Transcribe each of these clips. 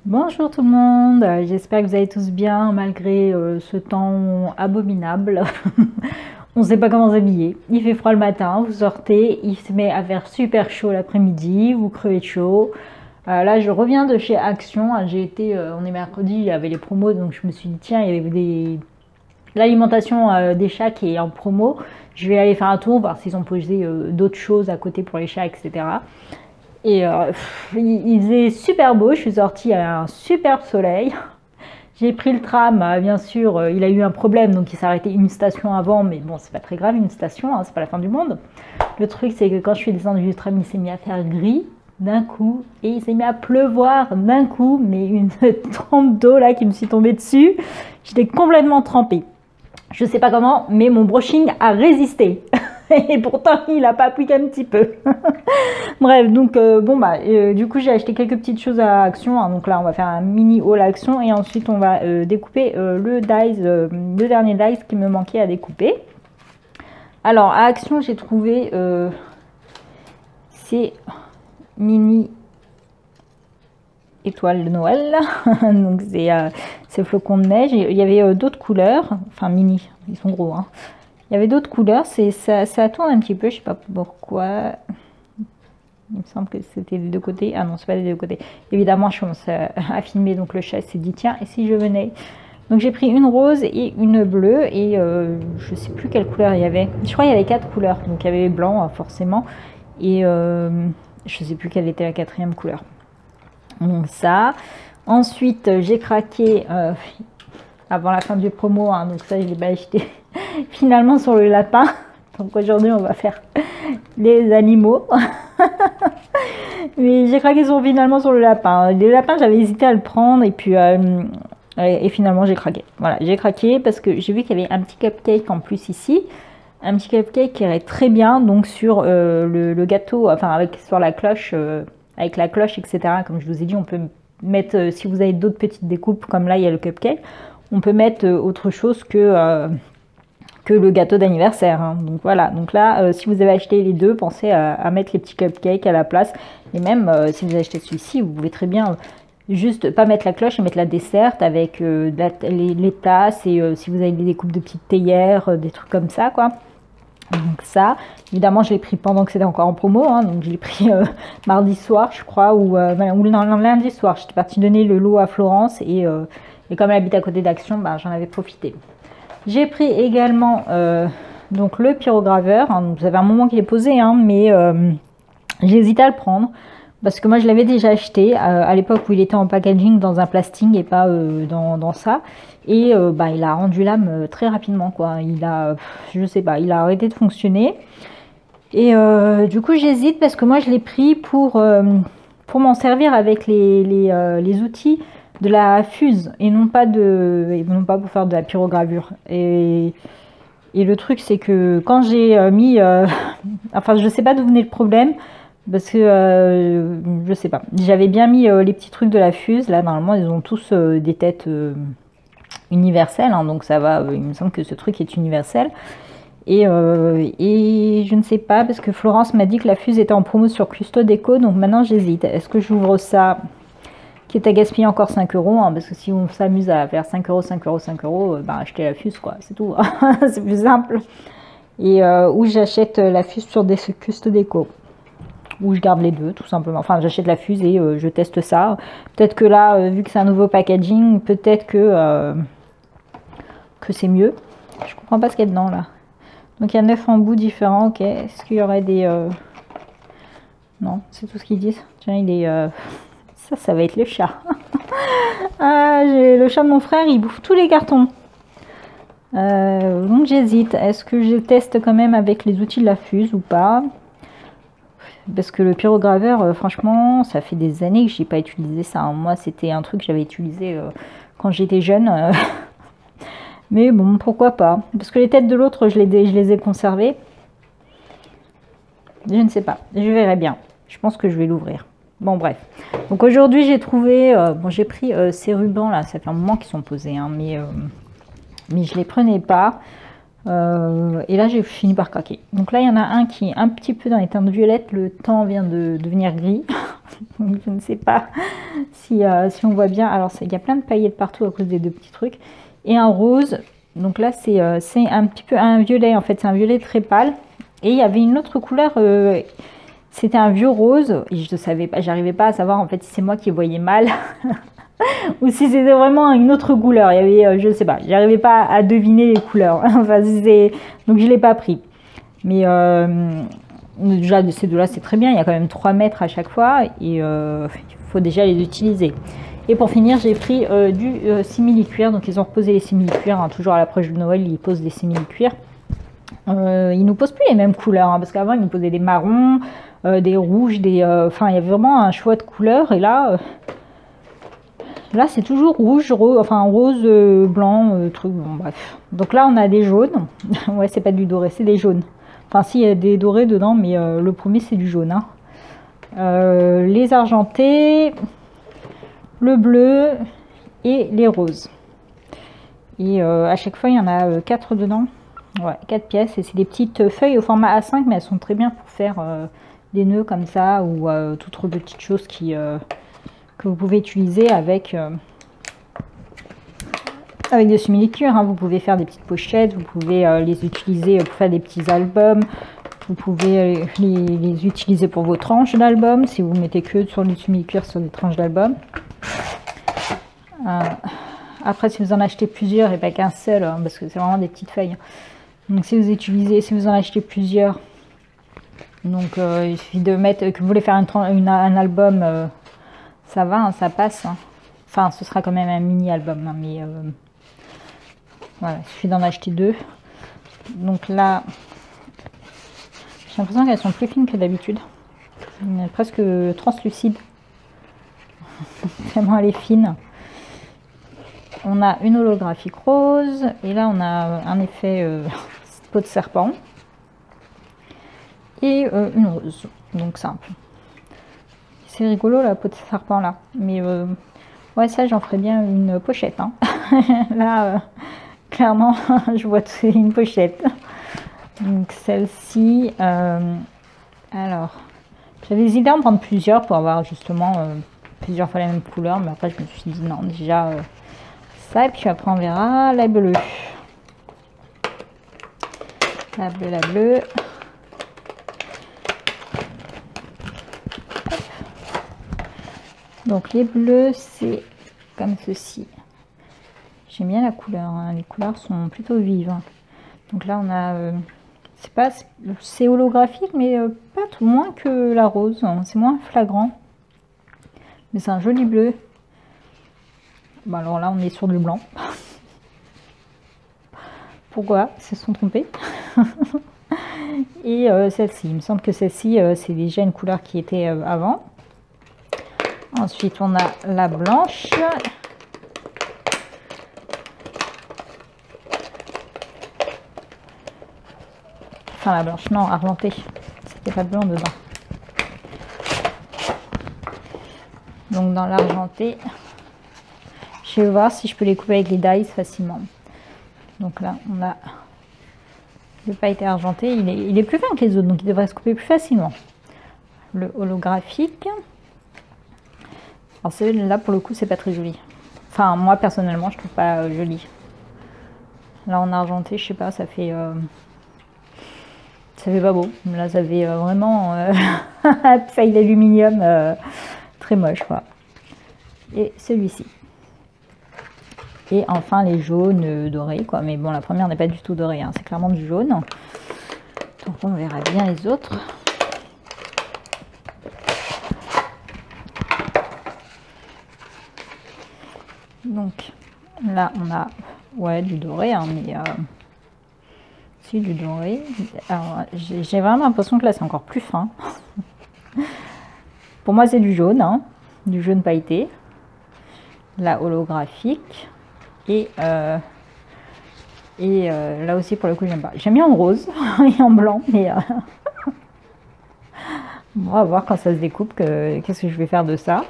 Bonjour tout le monde, j'espère que vous allez tous bien malgré ce temps abominable. On ne sait pas comment s'habiller. Il fait froid le matin, vous sortez, il se met à faire super chaud l'après-midi, vous crevez de chaud. Là, je reviens de chez Action. J'ai été, on est mercredi, il y avait les promos, donc je me suis dit tiens, il y avait l'alimentation des chats qui est en promo. Je vais aller faire un tour, voir s'ils ont posé d'autres choses à côté pour les chats, etc. Et il faisait super beau, je suis sortie à un super soleil. J'ai pris le tram, bien sûr, il a eu un problème, donc il s'est arrêté une station avant, mais bon, c'est pas très grave, une station, hein, c'est pas la fin du monde. Le truc, c'est que quand je suis descendue du tram, il s'est mis à faire gris d'un coup, et il s'est mis à pleuvoir d'un coup, mais une trempe d'eau là qui me suis tombée dessus. J'étais complètement trempée. Je sais pas comment, mais mon brushing a résisté. Et pourtant, il a pas pris qu'un petit peu. Bref, donc du coup j'ai acheté quelques petites choses à Action, hein. Donc là on va faire un mini haul Action et ensuite on va découper le dernier dice qui me manquait à découper. Alors à Action j'ai trouvé ces mini étoiles de Noël. Donc c'est flocons de neige. Il y avait d'autres couleurs, enfin mini, ils sont gros, hein. Il y avait d'autres couleurs, ça tourne un petit peu, je sais pas pourquoi. Il me semble que c'était des deux côtés. Ah non, c'est pas des deux côtés. Évidemment, je commence à filmer, donc le chat s'est dit tiens, et si je venais. Donc j'ai pris une rose et une bleue, et je sais plus quelle couleur il y avait. Je crois qu'il y avait 4 couleurs, donc il y avait blanc forcément, et je sais plus quelle était la 4e couleur. Donc ça. Ensuite, j'ai craqué avant la fin du promo, hein, donc ça je l'ai pas acheté finalement sur le lapin. Donc aujourd'hui on va faire les animaux. Mais j'ai craqué finalement sur le lapin. Les lapins j'avais hésité à le prendre et puis et finalement j'ai craqué. Voilà, j'ai craqué parce que j'ai vu qu'il y avait un petit cupcake en plus ici. Un petit cupcake qui irait très bien donc sur le gâteau, enfin sur la cloche, avec la cloche, etc. Comme je vous ai dit, on peut mettre, si vous avez d'autres petites découpes, comme là il y a le cupcake, on peut mettre autre chose que le gâteau d'anniversaire, hein. Donc voilà, donc là si vous avez acheté les deux, pensez à mettre les petits cupcakes à la place. Et même si vous achetez celui-ci, vous pouvez très bien juste pas mettre la cloche et mettre la desserte avec les tasses, et si vous avez des découpes de petites théières, des trucs comme ça quoi. Donc ça, évidemment je l'ai pris pendant que c'était encore en promo, hein. Donc je l'ai pris mardi soir je crois, ou non, lundi soir. J'étais partie donner le lot à Florence, et comme elle habite à côté d'Action, bah, j'en avais profité. J'ai pris également donc le pyrograveur, hein. Donc, ça fait un moment qu'il est posé, hein, mais j'hésite à le prendre parce que moi je l'avais déjà acheté à l'époque où il était en packaging dans un plastique et pas dans ça, et bah, il a rendu l'âme très rapidement quoi. Je sais pas, il a arrêté de fonctionner, et du coup j'hésite parce que moi je l'ai pris pour m'en servir avec les outils de la fuse et non pas pour faire de la pyrogravure. Et le truc c'est que quand j'ai mis enfin je sais pas d'où venait le problème, parce que je sais pas, j'avais bien mis les petits trucs de la fuse. Là normalement ils ont tous des têtes universelles, hein, donc ça va, il me semble que ce truc est universel. Et je ne sais pas, parce que Florence m'a dit que la fuse était en promo sur Custo Déco, donc maintenant j'hésite. Est-ce que j'ouvre ça, quitte à gaspiller encore 5 euros, hein, parce que si on s'amuse à faire 5 euros, 5 euros, 5 euros, bah, achetez la fuse quoi, c'est tout. C'est plus simple. Et ou j'achète la fuse sur des Custo Déco, ou je garde les deux tout simplement. Enfin j'achète la fuse et je teste ça. Peut-être que là, vu que c'est un nouveau packaging, peut-être que c'est mieux. Je comprends pas ce qu'il y a dedans là. Donc il y a 9 embouts différents, ok. Est-ce qu'il y aurait des... Non, c'est tout ce qu'ils disent. Tiens, il est... Ça va être le chat. Ah, le chat de mon frère, il bouffe tous les cartons. Donc j'hésite. Est-ce que je teste quand même avec les outils de la fuse ou pas? Parce que le pyrograveur, franchement, ça fait des années que j'ai pas utilisé ça, hein. Moi, c'était un truc que j'avais utilisé quand j'étais jeune. Mais bon, pourquoi pas. Parce que les têtes de l'autre, je les ai conservées. Je ne sais pas. Je verrai bien. Je pense que je vais l'ouvrir. Bon, bref. Donc aujourd'hui, j'ai trouvé... bon, j'ai pris ces rubans là. Ça fait un moment qu'ils sont posés, hein, mais je les prenais pas. Et là j'ai fini par craquer. Donc là il y en a un qui est un petit peu dans les teintes violettes, le temps vient de devenir gris. Donc je ne sais pas si on voit bien. Alors il y a plein de paillettes partout à cause des deux petits trucs. Et un rose, donc là c'est un petit peu un violet en fait, c'est un violet très pâle. Et il y avait une autre couleur, c'était un vieux rose, et je ne savais pas, j'arrivais pas à savoir en fait si c'est moi qui voyais mal. Ou si c'était vraiment une autre couleur. Il y avait, je sais pas, j'arrivais pas à deviner les couleurs. Enfin, donc je l'ai pas pris. Mais déjà de ces deux-là, c'est très bien. Il y a quand même 3 mètres à chaque fois et il faut déjà les utiliser. Et pour finir, j'ai pris du simili-cuir. Donc ils ont reposé les simili-cuir. Hein, toujours à l'approche de Noël, ils posent des simili-cuir. Ils nous posent plus les mêmes couleurs hein, parce qu'avant ils nous posaient des marrons, des rouges, enfin il y avait vraiment un choix de couleurs et là. Là, c'est toujours rouge, enfin rose, blanc, truc, bon bref. Donc là, on a des jaunes. Ouais, c'est pas du doré, c'est des jaunes. Enfin, si, il y a des dorés dedans, mais le premier, c'est du jaune. Hein. Les argentés, le bleu et les roses. Et à chaque fois, il y en a 4 dedans. Ouais, 4 pièces. Et c'est des petites feuilles au format A5, mais elles sont très bien pour faire des nœuds comme ça ou toutes autres petites choses que vous pouvez utiliser avec des simili-cuir. Hein. Vous pouvez faire des petites pochettes, vous pouvez les utiliser pour faire des petits albums, vous pouvez les utiliser pour vos tranches d'albums, si vous mettez que sur les simili-cuir sur des tranches d'albums. Après, si vous en achetez plusieurs et pas qu'un seul, hein, parce que c'est vraiment des petites feuilles. Donc si vous en achetez plusieurs, donc il suffit de mettre, que vous voulez faire un album, ça va, hein, ça passe. Hein. Enfin, ce sera quand même un mini-album, hein, mais voilà, il suffit d'en acheter 2. Donc là, j'ai l'impression qu'elles sont plus fines que d'habitude. Presque translucide. Tellement elle est fine. On a une holographique rose. Et là, on a un effet peau de serpent. Et une rose. Donc simple. C'est rigolo la peau de serpent là. Mais ouais, ça j'en ferais bien une pochette. Hein. Là, clairement, je vois que c'est une pochette. Donc celle-ci, alors, j'avais hésité à en prendre plusieurs pour avoir justement plusieurs fois la même couleur. Mais après, je me suis dit non, déjà ça. Et puis après, on verra la bleue. La bleue. Donc les bleus, c'est comme ceci. J'aime bien la couleur, hein. Les couleurs sont plutôt vives. Donc là, on a, c'est holographique, mais pas tout moins que la rose. Hein. C'est moins flagrant, mais c'est un joli bleu. Bon, alors là, on est sur du blanc. Pourquoi? Ils se sont trompés. Et celle-ci, il me semble que celle-ci, c'est déjà une couleur qui était avant. Ensuite, on a la blanche. Enfin, la blanche, non, argentée. C'était pas blanc dedans. Donc, dans l'argenté, je vais voir si je peux les couper avec les dies facilement. Donc là, on a le pailleté argenté. Il est plus fin que les autres, donc il devrait se couper plus facilement. Le holographique. Alors celui-là, pour le coup, c'est pas très joli. Enfin, moi, personnellement, je trouve pas joli. Là, en argenté, je sais pas, ça fait pas beau. Là, ça fait vraiment feuille d'aluminium très moche, quoi. Et celui-ci. Et enfin, les jaunes dorés, quoi. Mais bon, la première n'est pas du tout dorée, hein. C'est clairement du jaune. Donc, on verra bien les autres. Donc là on a du doré, hein, mais si du doré. Alors j'ai vraiment l'impression que là c'est encore plus fin. Pour moi c'est du jaune, hein, du jaune pailleté, la holographique et là aussi pour le coup j'aime pas. J'aime bien en rose et en blanc, mais on va voir quand ça se découpe qu'est-ce que je vais faire de ça.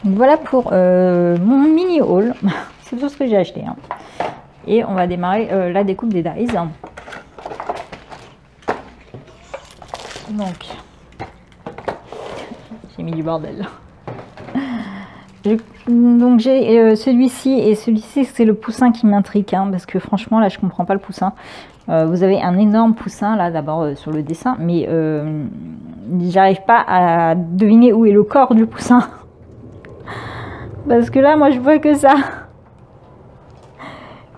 Donc voilà pour mon mini haul. C'est tout ce que j'ai acheté. Hein. Et on va démarrer la découpe des dies. Donc, j'ai mis du bordel. Donc j'ai celui-ci et celui-ci, c'est le poussin qui m'intrigue, hein, parce que franchement là je comprends pas le poussin. Vous avez un énorme poussin là d'abord sur le dessin, mais j'arrive pas à deviner où est le corps du poussin. Parce que là moi je vois que ça.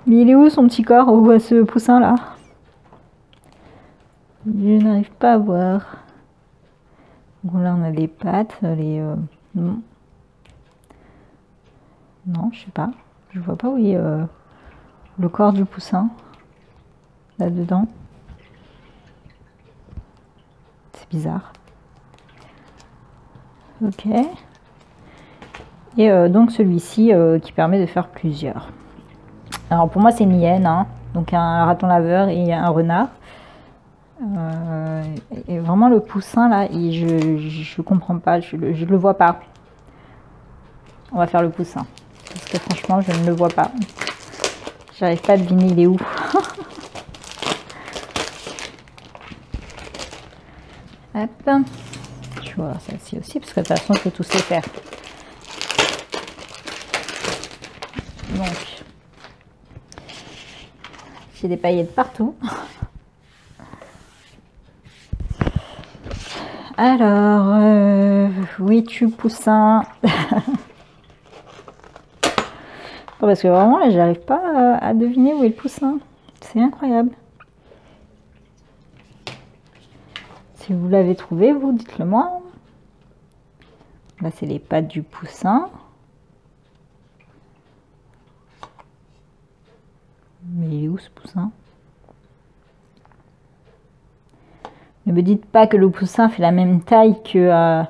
Mais il est où son petit corps, où ce poussin là? Je n'arrive pas à voir. Bon là on a des pattes, non. Non, je sais pas. Je vois pas où est le corps du poussin. Là-dedans. C'est bizarre. Ok. Et donc celui-ci qui permet de faire plusieurs. Alors pour moi c'est une hyène, hein. Donc un raton laveur et un renard. Et vraiment le poussin là, je comprends pas, je le vois pas. On va faire le poussin. Parce que franchement je ne le vois pas. J'arrive pas à deviner il est où. Hop. Je vois celle-ci aussi, parce que de toute façon, je peux tous les faire. Donc, j'ai des paillettes partout. Alors, oui, tu poussin. Parce que vraiment, là, j'arrive pas à deviner où est le poussin. C'est incroyable. Si vous l'avez trouvé, vous dites-le moi. Là, c'est les pattes du poussin. Mais il est où ce poussin? Ne me dites pas que le poussin fait la même taille que... Ah,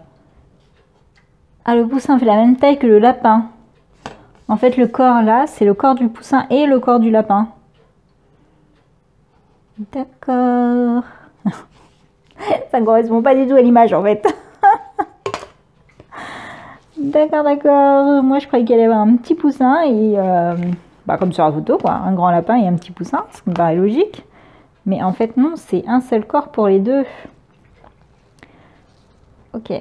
le poussin fait la même taille que le lapin. En fait, le corps là, c'est le corps du poussin et le corps du lapin. D'accord. Ça ne correspond pas du tout à l'image en fait. D'accord, d'accord. Moi, je croyais qu'il allait y avoir un petit poussin et... comme sur la photo, quoi. Un grand lapin et un petit poussin, ce qui me paraît logique. Mais en fait, non, c'est un seul corps pour les deux. Ok.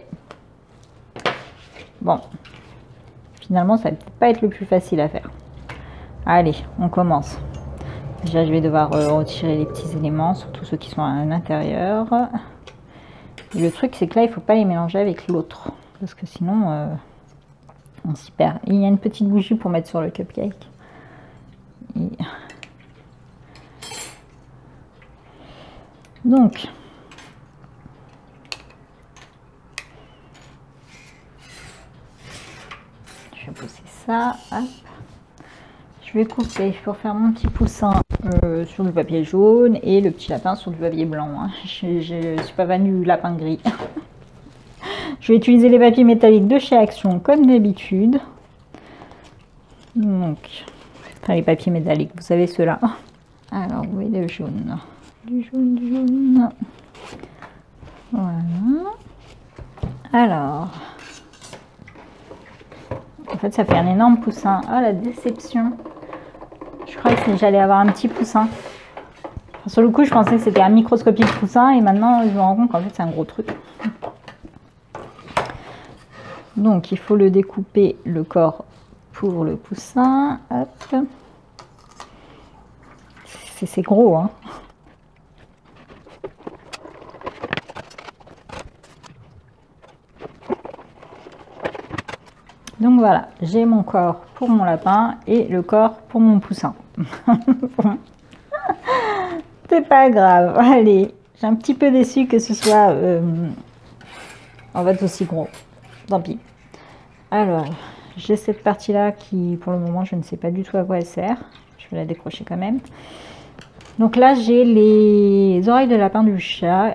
Bon. Finalement, ça va peut-être pas être le plus facile à faire. Allez, on commence. Déjà, je vais devoir retirer les petits éléments, surtout ceux qui sont à l'intérieur. Et le truc, c'est que là, il ne faut pas les mélanger avec l'autre. Parce que sinon, on s'y perd. Et il y a une petite bougie pour mettre sur le cupcake. Et... Donc, je vais pousser ça. Hop. Je vais couper pour faire mon petit poussin sur du papier jaune et le petit lapin sur du papier blanc. Hein. Je ne suis pas venue du lapin gris. Je vais utiliser les papiers métalliques de chez Action comme d'habitude. Donc, enfin les papiers métalliques, vous savez ceux-là. Alors, oui, le jaune. Du jaune, du jaune. Voilà. Alors, en fait, ça fait un énorme poussin. Ah, la déception. Je croyais que j'allais avoir un petit poussin. Enfin, sur le coup, je pensais que c'était un microscopique poussin et maintenant, je me rends compte qu'en fait, c'est un gros truc. Donc, il faut le découper le corps pour le poussin. Hop. C'est gros, hein. Donc voilà, j'ai mon corps pour mon lapin et le corps pour mon poussin. C'est pas grave, allez, j'ai un petit peu déçu que ce soit en fait aussi gros. Tant pis. Alors, j'ai cette partie-là qui, pour le moment, je ne sais pas du tout à quoi elle sert. Je vais la décrocher quand même. Donc là, j'ai les oreilles de lapin du chat.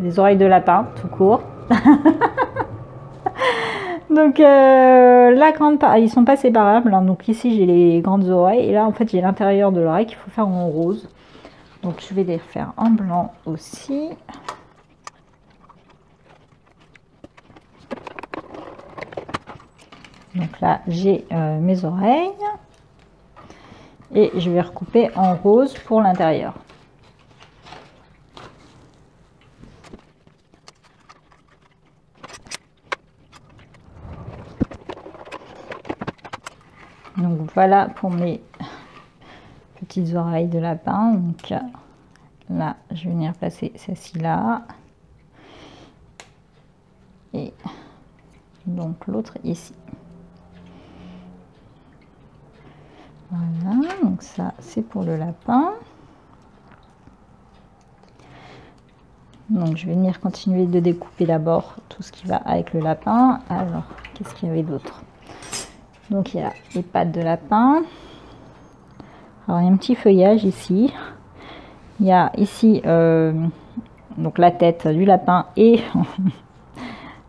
Les oreilles de lapin, tout court. Donc la grande part, ils sont pas séparables. Hein. Donc ici, j'ai les grandes oreilles. Et là, en fait, j'ai l'intérieur de l'oreille qu'il faut faire en rose. Donc je vais les faire en blanc aussi. Donc là, j'ai mes oreilles. Et je vais recouper en rose pour l'intérieur. Donc voilà pour mes petites oreilles de lapin. Donc là, je vais venir placer celle-ci là. Et donc l'autre ici. Voilà, donc ça c'est pour le lapin. Donc je vais venir continuer de découper d'abord tout ce qui va avec le lapin. Alors, qu'est-ce qu'il y avait d'autre? Donc il y a les pattes de lapin. Alors il y a un petit feuillage ici. Il y a ici donc la tête du lapin et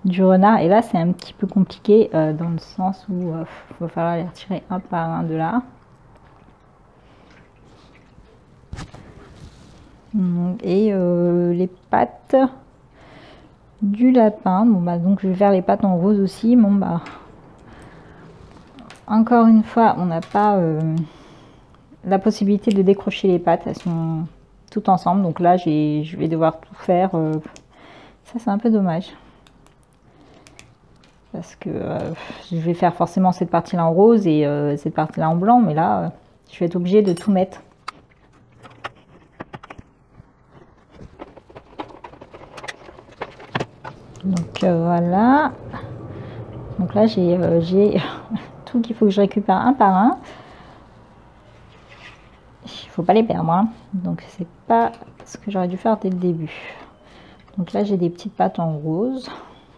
du renard. Et là c'est un petit peu compliqué dans le sens où il va falloir les retirer un par un de là. Et les pattes du lapin. Bon bah donc je vais faire les pattes en rose aussi. Bon bah encore une fois on n'a pas la possibilité de décrocher les pattes, elles sont toutes ensemble, donc là je vais devoir tout faire. Ça c'est un peu dommage parce que je vais faire forcément cette partie là en rose et cette partie là en blanc, mais là je vais être obligée de tout mettre. Donc voilà, donc là j'ai tout qu'il faut que je récupère un par un. Il faut pas les perdre, hein. Donc c'est pas ce que j'aurais dû faire dès le début. Donc là j'ai des petites pattes en rose,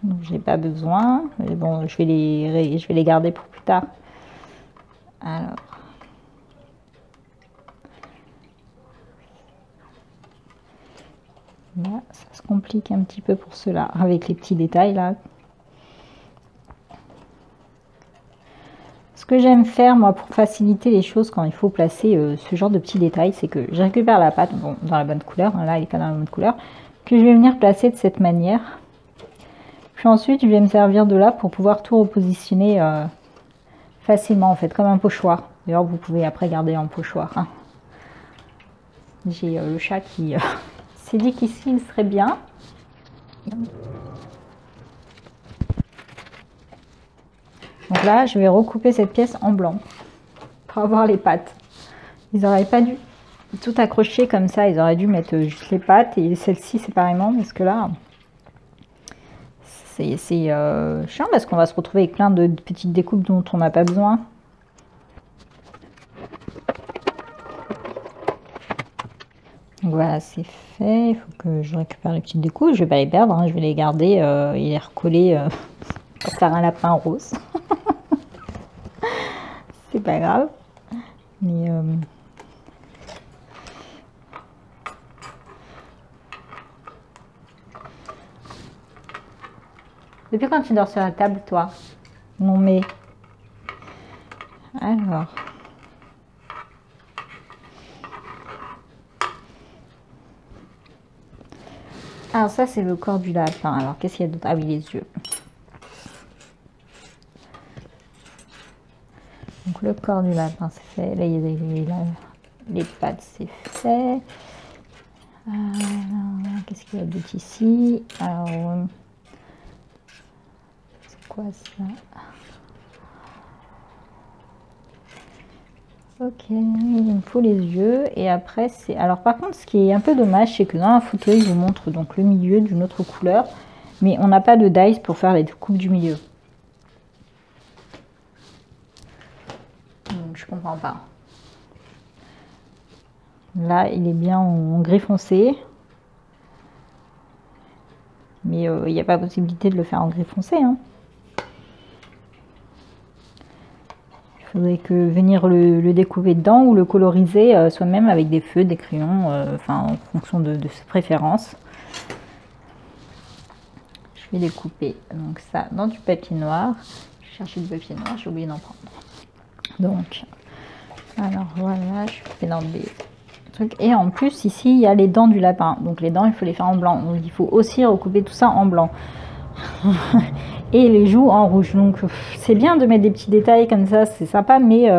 donc j'ai pas besoin, mais bon je vais les garder pour plus tard. Alors là ça se complique un petit peu pour cela avec les petits détails là. Ce que j'aime faire moi pour faciliter les choses quand il faut placer ce genre de petits détails, c'est que je récupère la pâte, bon, dans la bonne couleur, hein, là elle n'est pas dans la bonne couleur, que je vais venir placer de cette manière. Puis ensuite je vais me servir de là pour pouvoir tout repositionner facilement en fait, comme un pochoir. D'ailleurs vous pouvez après garder en pochoir. Hein. J'ai le chat qui s'est dit qu'ici il serait bien. Donc là, je vais recouper cette pièce en blanc pour avoir les pattes. Ils n'auraient pas dû tout accrocher comme ça, ils auraient dû mettre juste les pattes et celle-ci séparément, parce que là, c'est chiant parce qu'on va se retrouver avec plein de petites découpes dont on n'a pas besoin. Donc voilà, c'est fait. Il faut que je récupère les petites découpes. Je vais pas les perdre, hein. Je vais les garder et les recoller pour faire un lapin rose. C'est pas grave. Mais depuis quand tu dors sur la table, toi? Non mais alors. Alors ça c'est le corps du lapin. Alors qu'est-ce qu'il y a d'autre? Ah oui, les yeux. Donc le corps du lapin c'est fait. Là il y a les pattes, c'est fait. Qu'est-ce qu'il y a d'autre ici? Alors c'est quoi ça? Ok, il me faut les yeux et après c'est... Alors par contre ce qui est un peu dommage c'est que dans la photo il vous montre donc le milieu d'une autre couleur, mais on n'a pas de dies pour faire les coupes du milieu. Donc je comprends pas. Là il est bien en gris foncé, mais il n'y a pas possibilité de le faire en gris foncé, hein. Il faudrait que venir le découper dedans ou le coloriser soi-même avec des feux, des crayons, enfin en fonction de ses préférences. Je vais découper donc ça dans du papier noir. Je cherchais du papier noir, j'ai oublié d'en prendre. Donc, alors voilà, je fais dans des trucs. Et en plus ici il y a les dents du lapin. Donc les dents il faut les faire en blanc. Donc il faut aussi recouper tout ça en blanc. Et les joues en rouge. Donc c'est bien de mettre des petits détails comme ça, c'est sympa, mais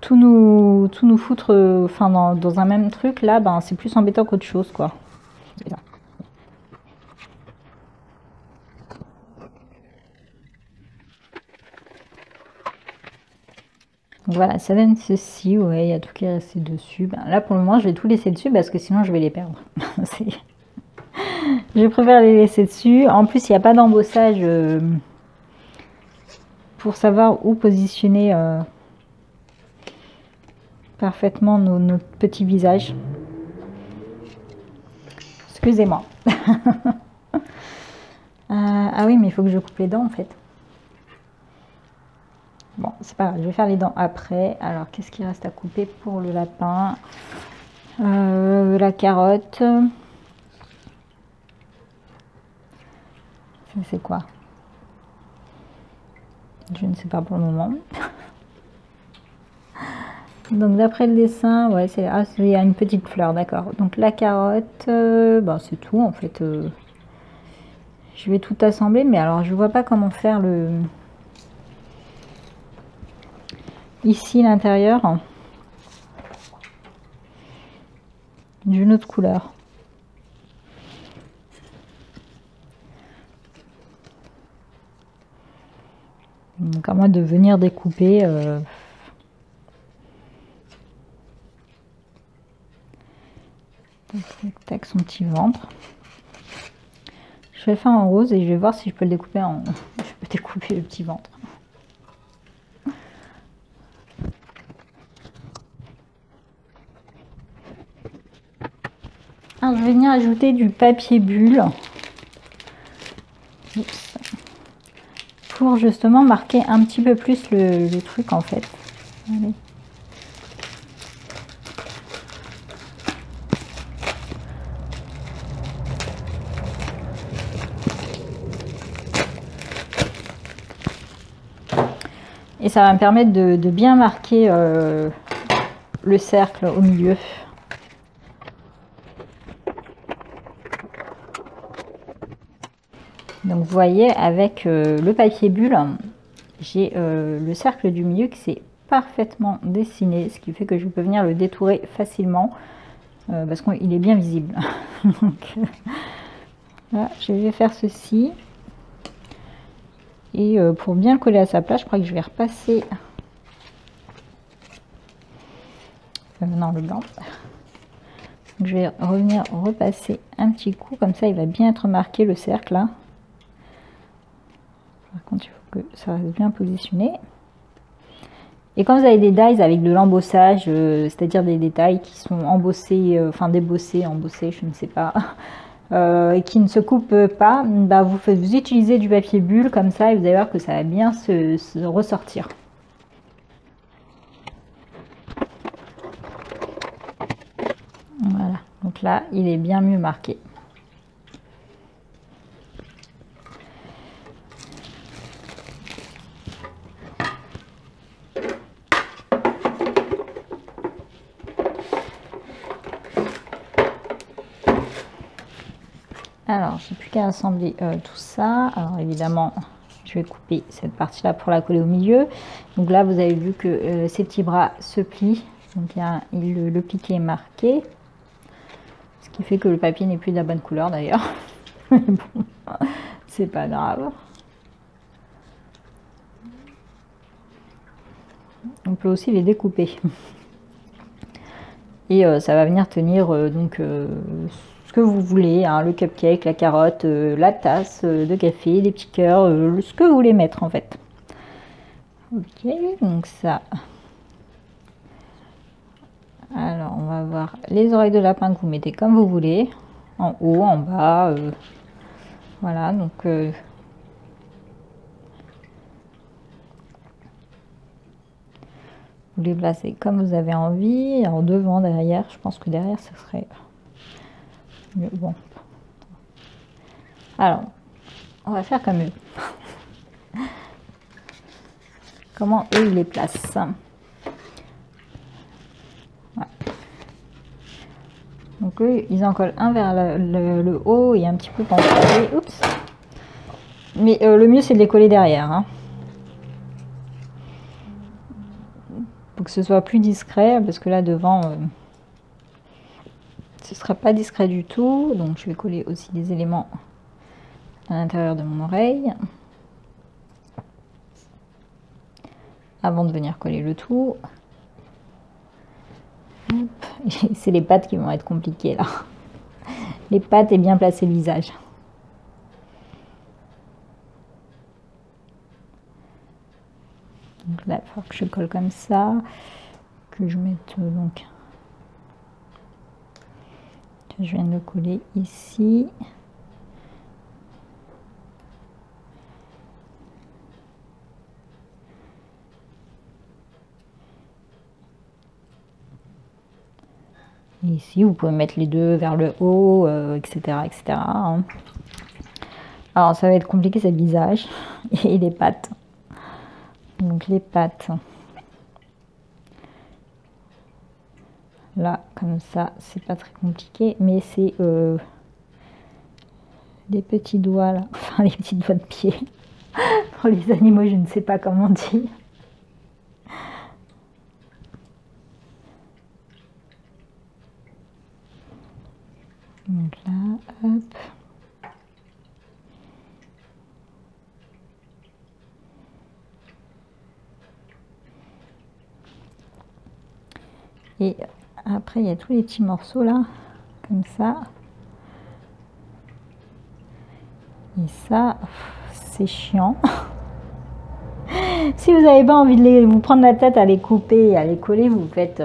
tout nous foutre enfin, dans un même truc, là, ben, c'est plus embêtant qu'autre chose, quoi. Donc voilà, ça donne ceci, ouais, il y a tout qui est resté dessus. Ben, là, pour le moment, je vais tout laisser dessus parce que sinon, je vais les perdre. Je préfère les laisser dessus. En plus, il n'y a pas d'embossage pour savoir où positionner parfaitement nos petits visages. Excusez-moi. Ah oui, mais il faut que je coupe les dents, en fait. Bon, c'est pas grave, je vais faire les dents après. Alors, qu'est-ce qui reste à couper pour le lapin? La carotte. Ça, c'est quoi? Je ne sais pas pour le moment. Donc, d'après le dessin, ouais, c'est il y a une petite fleur, d'accord. Donc, la carotte, bah, c'est tout, en fait. Je vais tout assembler, mais alors, je vois pas comment faire le... Ici, l'intérieur, d'une autre couleur. Donc à moi de venir découper tac, tac, tac, son petit ventre. Je vais le faire en rose et je vais voir si je peux le découper en... Je peux découper le petit ventre. Alors, je vais venir ajouter du papier bulle. Oups. Pour justement marquer un petit peu plus le truc en fait. Allez. Et ça va me permettre de bien marquer le cercle au milieu. Donc vous voyez, avec le papier bulle, j'ai le cercle du milieu qui s'est parfaitement dessiné, ce qui fait que je peux venir le détourer facilement parce qu'il est bien visible. Donc, là, je vais faire ceci. Et pour bien le coller à sa place, je crois que je vais repasser... non, le blanc. Donc, je vais revenir repasser un petit coup, comme ça il va bien être marqué le cercle. Là. Par contre, il faut que ça reste bien positionné. Et quand vous avez des dies avec de l'embossage, c'est-à-dire des détails qui sont embossés, enfin débossés, embossés, je ne sais pas, et qui ne se coupent pas, bah vous utilisez du papier bulle comme ça et vous allez voir que ça va bien se ressortir. Voilà, donc là, il est bien mieux marqué. Alors, j'ai plus qu'à assembler tout ça. Alors, évidemment, je vais couper cette partie-là pour la coller au milieu. Donc là, vous avez vu que ces petits bras se plient. Donc, le piqué est marqué. Ce qui fait que le papier n'est plus de la bonne couleur, d'ailleurs. Mais bon, c'est pas grave. On peut aussi les découper. Et ça va venir tenir donc ce que vous voulez, hein, le cupcake, la carotte, la tasse de café, les petits cœurs, ce que vous voulez mettre en fait. Ok, donc ça. Alors on va voir les oreilles de lapin que vous mettez comme vous voulez, en haut, en bas, voilà donc. Vous les placez comme vous avez envie, alors devant, derrière, je pense que derrière ce serait mieux. Bon. Alors, on va faire comme eux. Comment eux ils les placent. Ouais. Donc eux, ils en collent un vers le haut et un petit peu penché. Oups. Mais le mieux c'est de les coller derrière. Hein. que ce soit plus discret, parce que là devant, ce serait pas discret du tout. Donc je vais coller aussi des éléments à l'intérieur de mon oreille avant de venir coller le tout. C'est les pattes qui vont être compliquées là. Les pattes et bien placer le visage. Donc là, il faut que je colle comme ça, que je mette donc, que je viens de le coller ici. Et ici, vous pouvez mettre les deux vers le haut, etc., etc. hein. Alors, ça va être compliqué, c'est le visage et les pattes. Donc, les pattes. Là, comme ça, c'est pas très compliqué, mais c'est des petits doigts, là. Enfin, les petits doigts de pied. Pour les animaux, je ne sais pas comment dire. Donc là, hop. Et après, il y a tous les petits morceaux là, comme ça. Et ça, c'est chiant. Si vous n'avez pas envie de vous prendre la tête à les couper et à les coller, vous faites,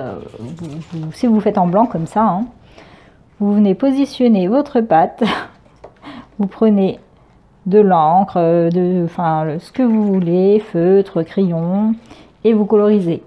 si vous faites en blanc comme ça, hein, vous venez positionner votre pâte. Vous prenez de l'encre, enfin ce que vous voulez, feutre, crayon, et vous colorisez.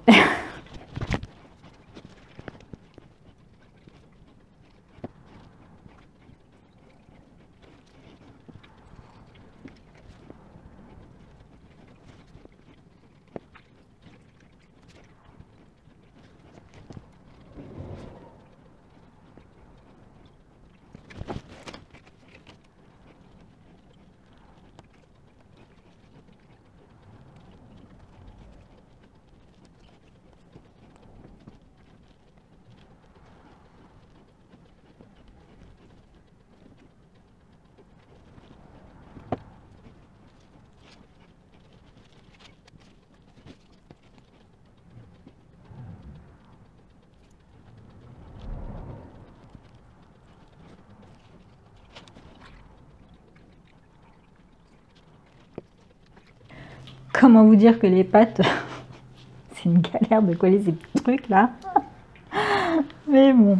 Comment vous dire que les pâtes, c'est une galère de coller ces petits trucs là. Mais bon,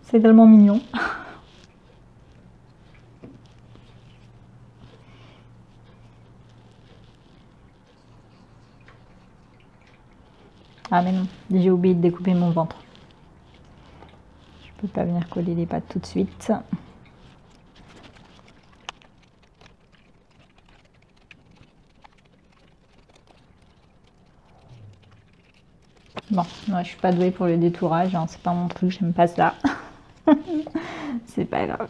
c'est tellement mignon. Ah mais non, j'ai oublié de découper mon ventre. Je peux pas venir coller les pâtes tout de suite. Bon, moi je suis pas douée pour le détourage, hein, c'est pas mon truc, j'aime pas ça. C'est pas grave.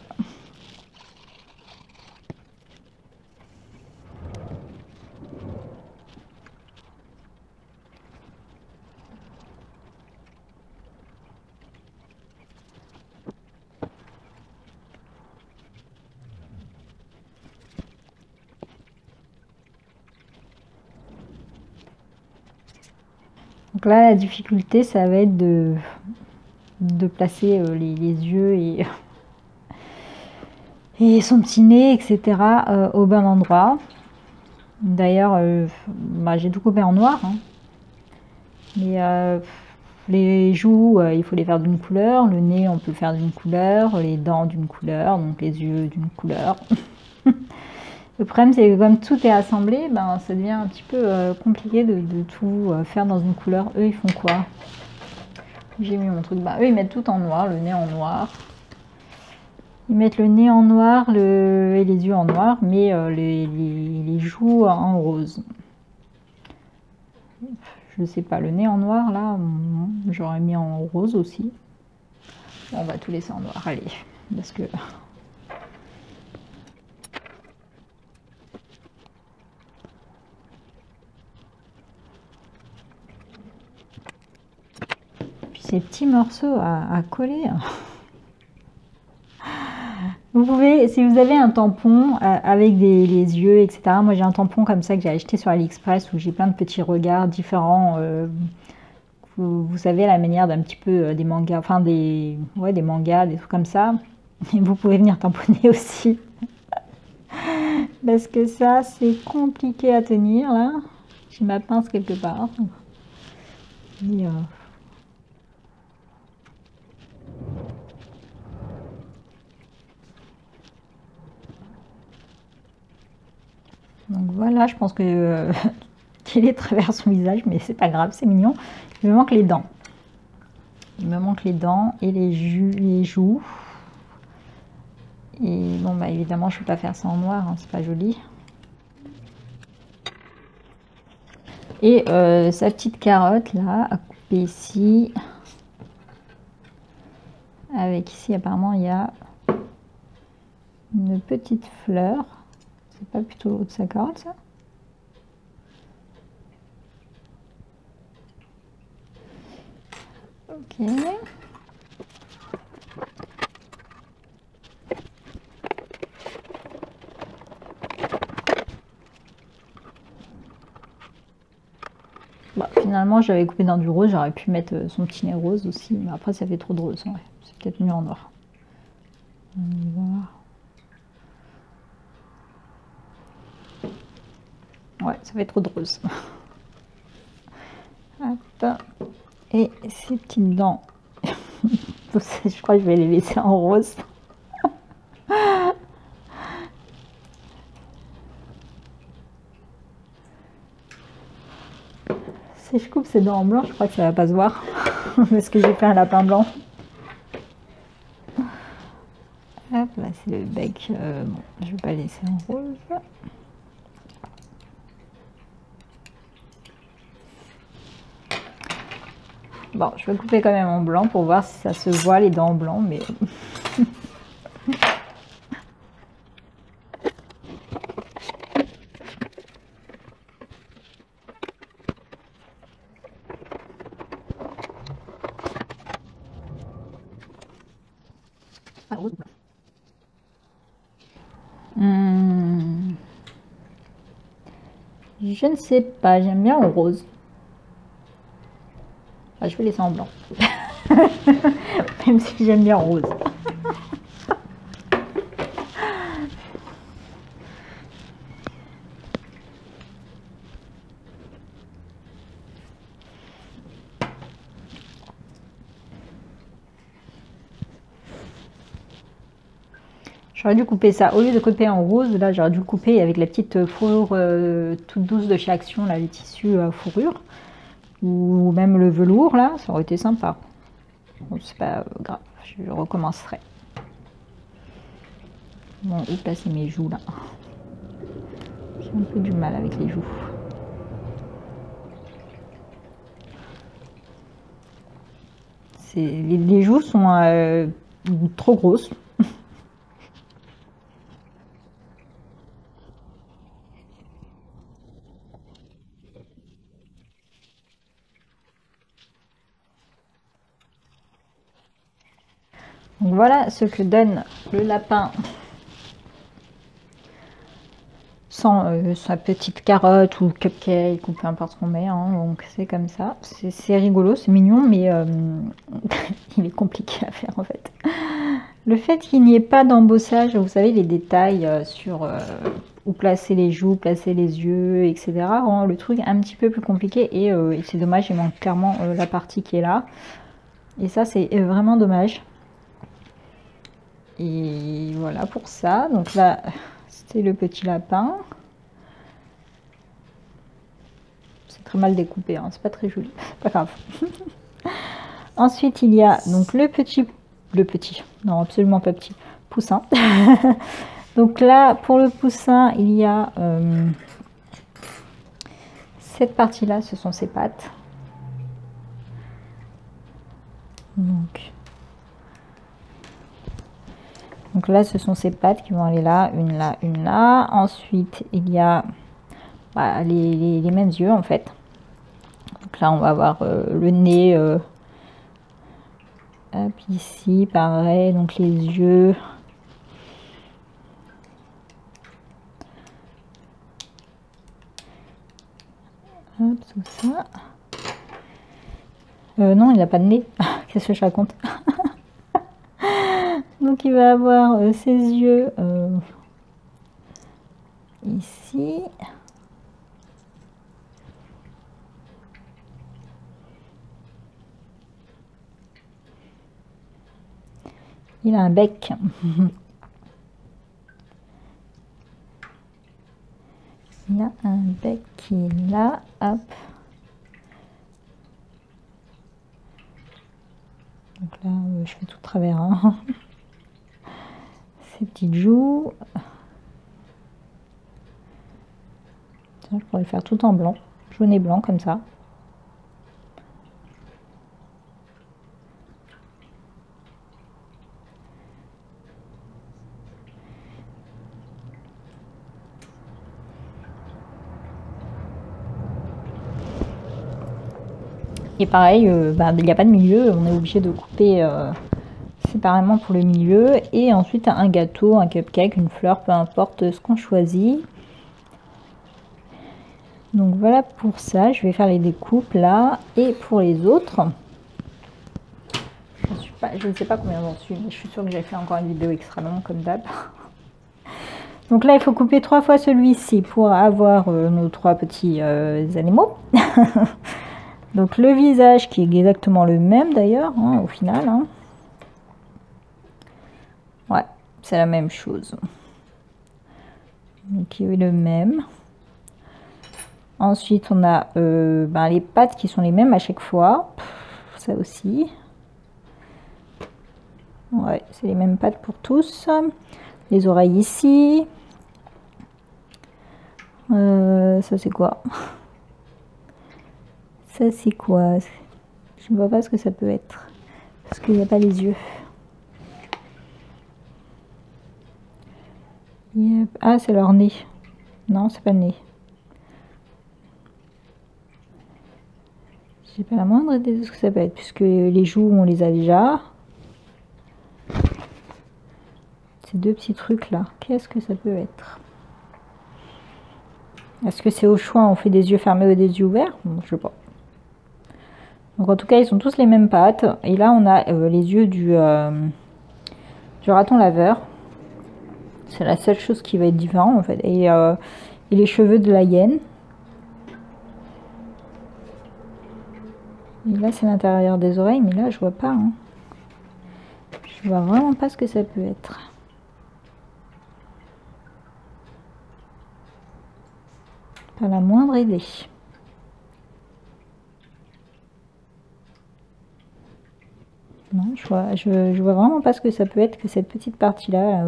Donc là, la difficulté, ça va être de placer les yeux et son petit nez, etc. Au bon endroit. D'ailleurs, bah, j'ai tout coupé en noir. Hein. Mais les joues, il faut les faire d'une couleur. Le nez, on peut le faire d'une couleur. Les dents d'une couleur. Donc les yeux d'une couleur. Le problème, c'est que comme tout est assemblé, ben, ça devient un petit peu compliqué de tout faire dans une couleur. Eux, ils font quoi? J'ai mis mon truc. Bah, eux, ils mettent tout en noir, le nez en noir. Ils mettent le nez en noir et les yeux en noir, mais les joues en rose. Je sais pas, le nez en noir, là, j'aurais mis en rose aussi. Bon, on va tout laisser en noir, allez, parce que... ces petits morceaux à coller. Vous pouvez, si vous avez un tampon avec les yeux, etc. Moi j'ai un tampon comme ça que j'ai acheté sur AliExpress où j'ai plein de petits regards différents. Vous savez, la manière d'un petit peu des mangas, enfin des mangas, des trucs comme ça. Et vous pouvez venir tamponner aussi. Parce que ça, c'est compliqué à tenir là. J'ai ma pince quelque part. Et, donc voilà, je pense que qu'il est travers son visage, mais c'est pas grave, c'est mignon. Il me manque les dents. Il me manque les dents et les joues. Et bon, bah évidemment, je ne peux pas faire ça en noir, hein, c'est pas joli. Et sa petite carotte là, à couper ici. Avec ici, apparemment, il y a une petite fleur. C'est pas plutôt le haut de sa carotte, ça? Ok. Bah, finalement, j'avais coupé dans du rose, j'aurais pu mettre son petit nez rose aussi, mais après ça fait trop de rose, ouais. C'est peut-être mieux en noir. Ouais, ça fait trop de rose. Hop. Et ces petites dents, je crois que je vais les laisser en rose. Si je coupe ces dents en blanc, je crois que ça va pas se voir parce que j'ai fait un lapin blanc. Hop, là c'est le bec. Bon, je vais pas le laisser en rose. Bon, je vais couper quand même en blanc pour voir si ça se voit les dents blancs, mais je ne sais pas, j'aime bien en rose. Enfin, je vais laisser en blanc. Même si j'aime bien en rose. J'aurais dû couper ça. Au lieu de couper en rose, là j'aurais dû le couper avec la petite fourrure toute douce de chez Action, là, le tissu fourrure. Ou même le velours, là, ça aurait été sympa. Bon, c'est pas grave, je recommencerai. Bon, où placer mes joues, là? J'ai un peu du mal avec les joues. Les joues sont trop grosses. Donc voilà ce que donne le lapin sans sa petite carotte ou cupcake ou peu importe ce qu'on met, hein. Donc c'est comme ça, c'est rigolo, c'est mignon, mais il est compliqué à faire en fait. Le fait qu'il n'y ait pas d'embossage, vous savez, les détails sur où placer les joues, placer les yeux, etc. rend le truc un petit peu plus compliqué et c'est dommage, il manque clairement la partie qui est là. Et ça c'est vraiment dommage. Et voilà pour ça. Donc là, c'était le petit lapin. C'est très mal découpé, hein. C'est pas très joli. Pas grave. Ensuite, il y a donc le petit, non absolument pas petit, poussin. Donc là, pour le poussin, il y a cette partie-là, ce sont ses pattes. Donc là, ce sont ses pattes qui vont aller là, une là, une là. Ensuite, il y a les mêmes yeux en fait. Donc là, on va avoir le nez Hop, ici, pareil, donc les yeux. Hop, tout ça. Non, il n'a pas de nez. Qu'est-ce que je raconte? Donc il va avoir ses yeux ici. Il a un bec. Il a un bec qui est là. Hop. Donc là, je fais tout de travers. Hein. Ses petites joues. Ça, je pourrais le faire tout en blanc. Jaune et blanc comme ça. Et pareil, il n'y a pas de milieu, on est obligé de couper séparément pour le milieu. Et ensuite un gâteau, un cupcake, une fleur, peu importe ce qu'on choisit. Donc voilà pour ça, je vais faire les découpes là. Et pour les autres, je ne sais pas combien j'en suis, mais je suis sûre que j'ai fait encore une vidéo extra longue comme d'hab. Donc là, il faut couper 3 fois celui-ci pour avoir nos 3 petits animaux. Donc le visage qui est exactement le même d'ailleurs, hein, au final. Hein. Ouais, c'est la même chose. Donc il est le même. Ensuite, on a les pattes qui sont les mêmes à chaque fois. Ça aussi. Ouais, c'est les mêmes pattes pour tous. Les oreilles ici. Ça c'est quoi? Ça c'est quoi? Je ne vois pas ce que ça peut être. Parce qu'il n'y a pas les yeux. Yep. Ah, c'est leur nez. Non, c'est pas le nez. J'ai pas la moindre idée de ce que ça peut être. Puisque les joues, on les a déjà. Ces 2 petits trucs là. Qu'est-ce que ça peut être? Est-ce que c'est au choix, on fait des yeux fermés ou des yeux ouverts? Je sais pas. Donc en tout cas, ils ont tous les mêmes pattes. Et là, on a les yeux du raton laveur. C'est la seule chose qui va être différente en fait. Et les cheveux de la hyène. Et là, c'est l'intérieur des oreilles, mais là, je vois pas. Hein. Je vois vraiment pas ce que ça peut être. Pas la moindre idée. Non, je vois vraiment pas ce que ça peut être que cette petite partie-là.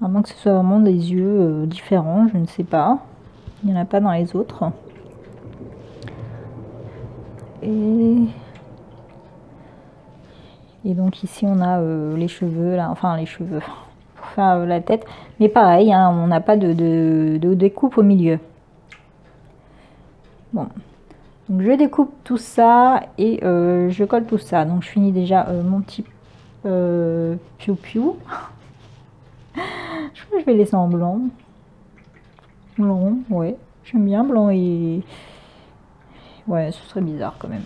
À moins que ce soit vraiment des yeux différents, je ne sais pas. Il n'y en a pas dans les autres. Et donc ici on a les cheveux là, enfin les cheveux pour faire la tête, mais pareil, hein, on n'a pas de découpe au milieu. Bon, donc je découpe tout ça et je colle tout ça. Donc je finis déjà mon petit piou-piou. Je crois que je vais laisser en blanc. Blanc, ouais, j'aime bien blanc et ouais, ce serait bizarre quand même.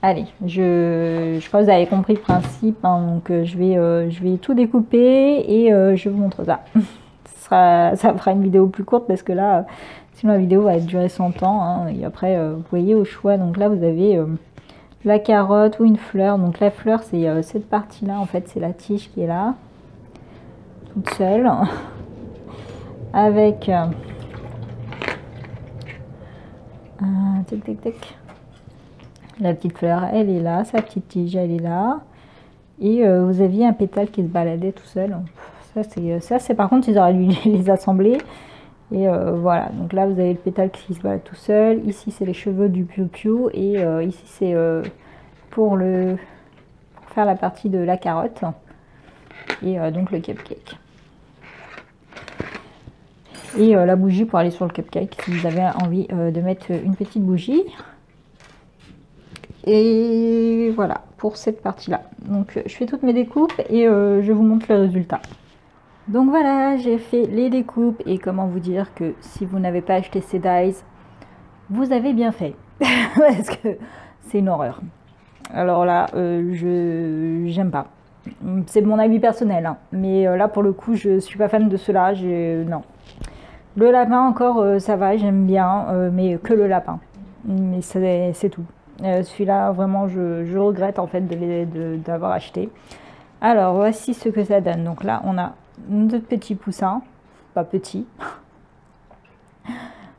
Allez, je crois que vous avez compris le principe, hein, donc je vais tout découper et je vous montre ça. Ça fera une vidéo plus courte parce que là, sinon la vidéo va durer 100 ans. Hein, et après, vous voyez au choix, donc là vous avez la carotte ou une fleur. Donc la fleur, c'est cette partie-là, en fait, c'est la tige qui est là, toute seule, avec... tic, tic, tic. La petite fleur, elle est là, sa petite tige, elle est là. Et vous aviez un pétale qui se baladait tout seul. Ça, c'est par contre, ils auraient dû les assembler. Et voilà, donc là, vous avez le pétale qui se balade tout seul. Ici, c'est les cheveux du piou-piou. Et ici, c'est pour faire la partie de la carotte. Et donc, le cupcake. Et la bougie pour aller sur le cupcake, si vous avez envie de mettre une petite bougie. Et voilà pour cette partie là. Donc je fais toutes mes découpes et je vous montre le résultat. Donc voilà, j'ai fait les découpes et comment vous dire que si vous n'avez pas acheté ces dies, vous avez bien fait. Parce que c'est une horreur. Alors là, j'aime pas. C'est mon avis personnel, hein. Mais là pour le coup, je suis pas fan de cela. Non. Le lapin encore, ça va, j'aime bien, mais que le lapin. Mais c'est tout. Celui-là, vraiment, je regrette en fait d'avoir acheté. Alors, voici ce que ça donne. Donc là, on a notre petit poussin, pas petit.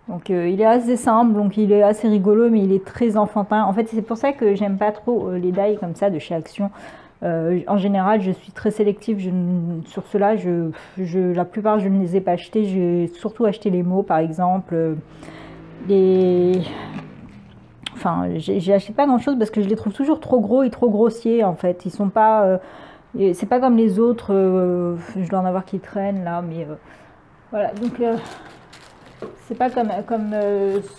Donc il est assez simple, donc il est assez rigolo, mais il est très enfantin. En fait, c'est pour ça que j'aime pas trop les dies comme ça de chez Action. En général, je suis très sélective sur cela. La plupart, je ne les ai pas achetés. J'ai surtout acheté les mots, par exemple. Enfin, j'ai acheté pas grand-chose parce que je les trouve toujours trop gros et trop grossiers, en fait. Ils sont pas... c'est pas comme les autres. Je dois en avoir qui traînent, là, mais... voilà, donc... c'est pas comme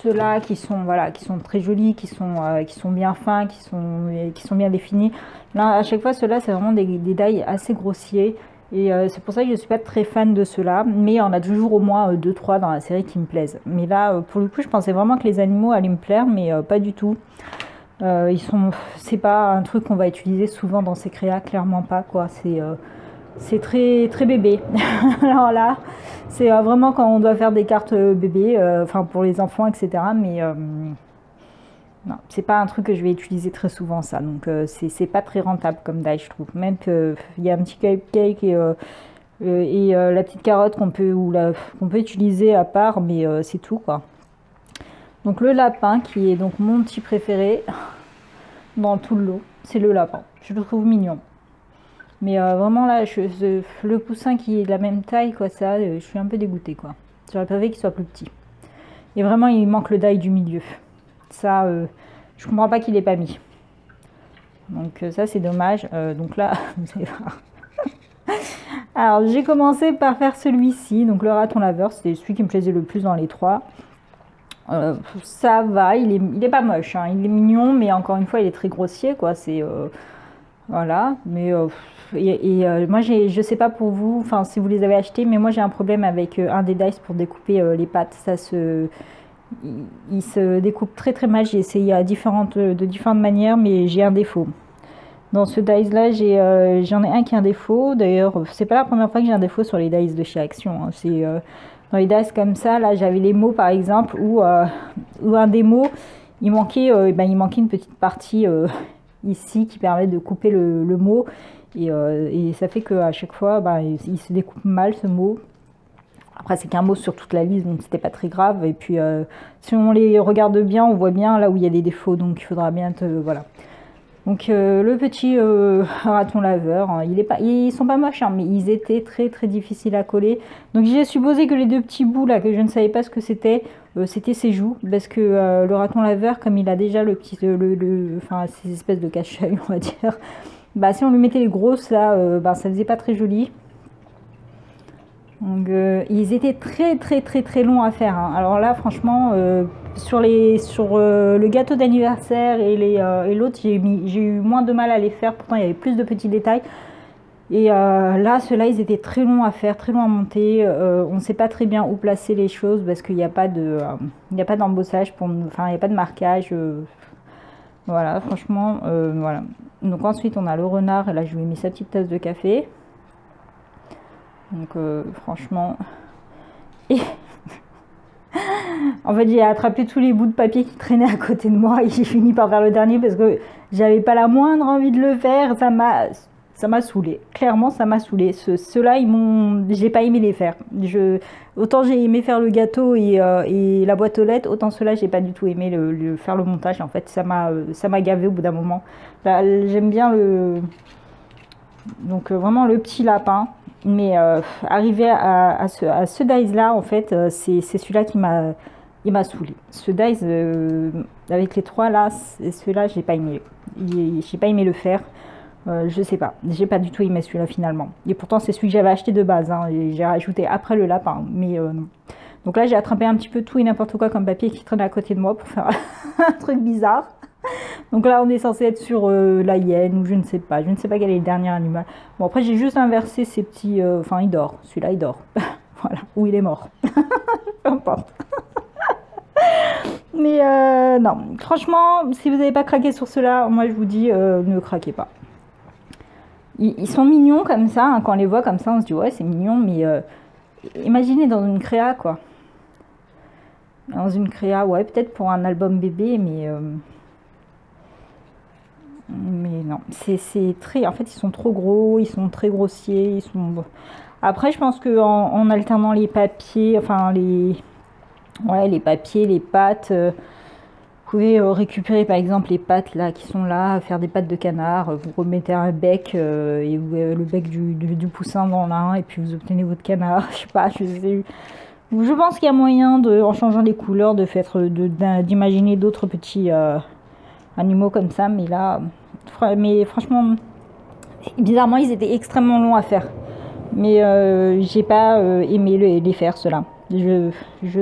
ceux-là qui sont voilà, qui sont très jolis, qui sont bien fins, qui sont bien définis. Là, à chaque fois, ceux-là, c'est vraiment des dies assez grossiers. Et c'est pour ça que je suis pas très fan de ceux-là. Mais il y en a toujours au moins 2-3 dans la série qui me plaisent. Mais là, pour le coup, je pensais vraiment que les animaux allaient me plaire, mais pas du tout. C'est pas un truc qu'on va utiliser souvent dans ces créas, clairement pas, quoi. C'est très, très bébé. Alors là, c'est vraiment quand on doit faire des cartes bébés, enfin pour les enfants, etc. Mais non, c'est pas un truc que je vais utiliser très souvent, ça. Donc c'est pas très rentable comme die, je trouve. Même qu'il y a un petit cupcake et la petite carotte qu'on peut utiliser à part, mais c'est tout, quoi. Donc le lapin, qui est donc mon petit préféré dans tout le lot, c'est le lapin. Je le trouve mignon. Mais vraiment là, le poussin qui est de la même taille, quoi, ça, je suis un peu dégoûtée, quoi. J'aurais préféré qu'il soit plus petit. Et vraiment, il manque le die du milieu. Ça, je comprends pas qu'il ait pas mis. Donc ça, c'est dommage. Donc là, vous allez voir. Alors, j'ai commencé par faire celui-ci. Donc le raton laveur, c'est celui qui me plaisait le plus dans les trois. Ça va, il est pas moche, hein. Il est mignon, mais encore une fois, il est très grossier, quoi. C'est... voilà, mais moi je sais pas pour vous, enfin si vous les avez achetés, mais moi j'ai un problème avec un des dice pour découper les pattes. Il se découpe très très mal. J'ai essayé de différentes manières, mais j'ai un défaut. Dans ce dice là, j'en ai un qui a un défaut. D'ailleurs, c'est pas la première fois que j'ai un défaut sur les dice de chez Action, hein. C'est dans les dice comme ça, là j'avais les mots par exemple, où un des mots il manquait une petite partie ici qui permet de couper le mot, et ça fait qu'à chaque fois il se découpe mal, ce mot. Après, c'est qu'un mot sur toute la liste, donc c'était pas très grave. Et puis si on les regarde bien, on voit bien là où il y a des défauts, donc il faudra bien voilà. Donc le petit raton laveur, hein, ils sont pas moches, hein, mais ils étaient très très difficiles à coller. Donc j'ai supposé que les deux petits bouts là, que je ne savais pas ce que c'était ses joues, parce que le raton laveur, comme il a déjà enfin ces espèces de cache-œil, on va dire, bah si on lui mettait les grosses là, ça faisait pas très joli. Donc ils étaient très très très très longs à faire, hein. Alors là franchement sur le gâteau d'anniversaire et l'autre, j'ai eu moins de mal à les faire, pourtant il y avait plus de petits détails. Et là ceux-là ils étaient très longs à faire, très longs à monter. On ne sait pas très bien où placer les choses parce qu'il n'y a pas d'embossage, enfin il n'y a pas de marquage. Voilà, franchement voilà. Donc ensuite on a le renard, et là je lui ai mis sa petite tasse de café. Donc franchement, et en fait j'ai attrapé tous les bouts de papier qui traînaient à côté de moi et j'ai fini par faire le dernier parce que j'avais pas la moindre envie de le faire. Ça m'a saoulé, clairement ça m'a saoulé. Ceux-là j'ai pas aimé les faire. Autant j'ai aimé faire le gâteau et la boîte aux lettres, autant ceux-là j'ai pas du tout aimé faire le montage. En fait ça m'a gavé au bout d'un moment. Là j'aime bien donc vraiment le petit lapin. Mais arrivé à ce dice là, en fait, c'est celui-là qui m'a saoulé. Ce dice avec les trois là, celui-là j'ai pas aimé. J'ai pas aimé le faire. Je sais pas, j'ai pas du tout aimé celui-là finalement. Et pourtant c'est celui que j'avais acheté de base, hein, et j'ai rajouté après le lapin, mais non. Donc là j'ai attrapé un petit peu tout et n'importe quoi comme papier qui traînait à côté de moi pour faire un truc bizarre. Donc là, on est censé être sur la hyène ou je ne sais pas. Je ne sais pas quel est le dernier animal. Bon, après, j'ai juste inversé ces petits... Enfin, il dort. Celui-là, il dort. Voilà. Ou il est mort. Peu importe. Mais non, franchement, si vous n'avez pas craqué sur cela, moi, je vous dis, ne craquez pas. Ils sont mignons comme ça. Hein, quand on les voit comme ça, on se dit, ouais, c'est mignon. Mais imaginez dans une créa, quoi. Dans une créa, ouais, peut-être pour un album bébé, mais non, c'est très... En fait, ils sont trop gros, ils sont très grossiers, ils sont... Après, je pense qu'en alternant les papiers, enfin, ouais, les papiers, les pattes, vous pouvez récupérer, par exemple, les pattes, là, qui sont là, faire des pattes de canard, vous remettez un bec, et le bec du poussin dans l'un, et puis vous obtenez votre canard, je sais pas, je pense qu'il y a moyen, en changeant les couleurs, d'imaginer d'autres petits animaux comme ça, mais là... Mais franchement, bizarrement, ils étaient extrêmement longs à faire. Mais j'ai pas aimé les faire, ceux-là. Je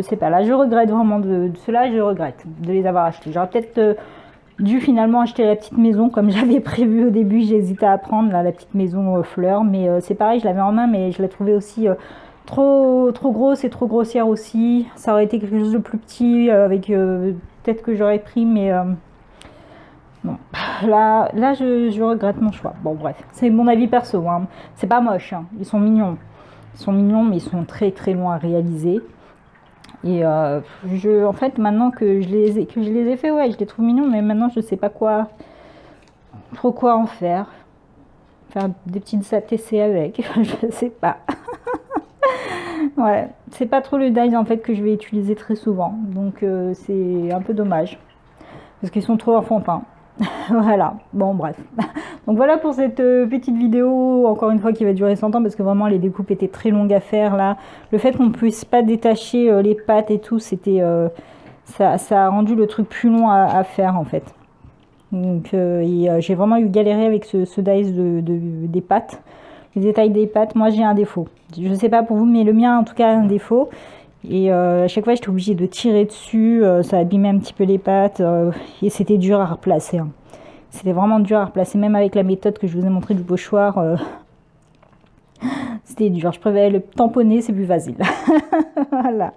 sais pas. Là, je regrette vraiment de ceux-là, je regrette de les avoir achetés. J'aurais peut-être dû finalement acheter la petite maison comme j'avais prévu au début. J'hésitais à prendre là, la petite maison fleur. Mais c'est pareil, je l'avais en main, mais je la trouvais aussi trop grosse et trop grossière aussi. Ça aurait été quelque chose de plus petit avec peut-être que j'aurais pris, mais... non, là je regrette mon choix. Bon, bref, c'est mon avis perso. Hein. C'est pas moche, hein. Ils sont mignons. Ils sont mignons, mais ils sont très très longs à réaliser. Et en fait, maintenant que je les ai fait, ouais, je les trouve mignons, mais maintenant je sais pas trop quoi en faire. Faire des petites ATC avec, je sais pas. Ouais, c'est pas trop le die en fait que je vais utiliser très souvent. Donc c'est un peu dommage. Parce qu'ils sont trop enfantins. Voilà, bon bref. Donc voilà pour cette petite vidéo, encore une fois qui va durer 100 ans parce que vraiment les découpes étaient très longues à faire là. Le fait qu'on ne puisse pas détacher les pattes et tout, c'était ça a rendu le truc plus long à faire en fait. Donc j'ai vraiment eu galéré avec ce dice des pattes. Les détails des pattes, moi j'ai un défaut. Je sais pas pour vous, mais le mien en tout cas a un défaut. Et à chaque fois, j'étais obligée de tirer dessus, ça abîmait un petit peu les pattes et c'était dur à replacer. Hein. C'était vraiment dur à replacer, même avec la méthode que je vous ai montrée du pochoir. C'était dur. Je préfère le tamponner, c'est plus facile. Voilà.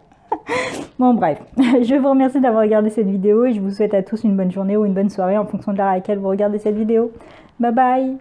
Bon, bref. Je vous remercie d'avoir regardé cette vidéo et je vous souhaite à tous une bonne journée ou une bonne soirée en fonction de l'heure à laquelle vous regardez cette vidéo. Bye bye!